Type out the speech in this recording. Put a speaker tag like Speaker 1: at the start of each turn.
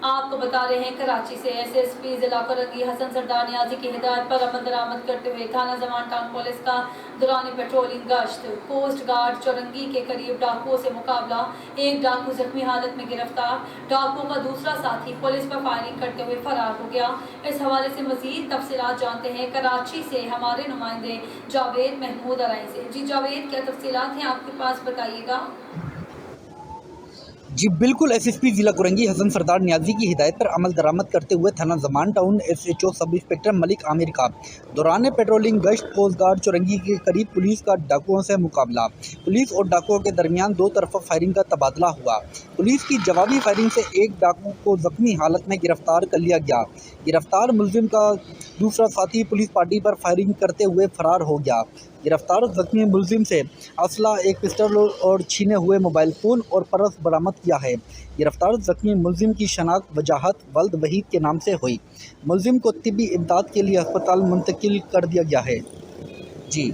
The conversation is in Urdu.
Speaker 1: آپ کو بتا رہے ہیں کراچی سے SSP ضلع کرنگی حسن سردار نیازی کی ہدایت پر عمل درآمد کرتے ہوئے تھانہ زمان ٹاؤن پولیس کا دوران پیٹرولنگ گشت کوسٹ گارڈ چورنگی کے قریب ڈاکوؤں سے مقابلہ، ایک ڈاکو زخمی حالت میں گرفتار، ڈاکوؤں کا دوسرا ساتھی پولیس پر فائرنگ کرتے ہوئے فرار ہو گیا۔ اس حوالے سے مزید تفصیلات جانتے ہیں کراچی سے ہمارے نمائندے جاوید محمود ارائیں سے۔ جی جاوید، کیا تفصیلات ہیں آپ کے پاس، بتائیے گا۔
Speaker 2: جی بالکل، SSP ضلع کرنگی حسن سردار نیازی کی ہدایت پر عمل درآمد کرتے ہوئے تھانہ زمان ٹاؤن SHO سب انسپکٹر ملک عامر کا دوران پیٹرولنگ گشت کوسٹ گارڈ چورنگی کے قریب پولیس کا ڈاکوؤں سے مقابلہ۔ پولیس اور ڈاکوؤں کے درمیان دو طرفہ فائرنگ کا تبادلہ ہوا۔ پولیس کی جوابی فائرنگ سے ایک ڈاکو کو زخمی حالت میں گرفتار کر لیا گیا۔ گرفتار ملزم کا دوسرا ساتھی پولیس پارٹی پر فائرنگ کرتے ہوئے فرار ہو گیا۔ گرفتار زخمی ملزم سے اسلحہ، ایک پسٹل اور چھینے ہوئے موبائل فون اور پرس برآمد کیا ہے۔ گرفتار زخمی ملزم کی شناخت وجاہت ولد وحید کے نام سے ہوئی۔ ملزم کو طبی امداد کے لیے ہسپتال منتقل کر دیا گیا ہے۔ جی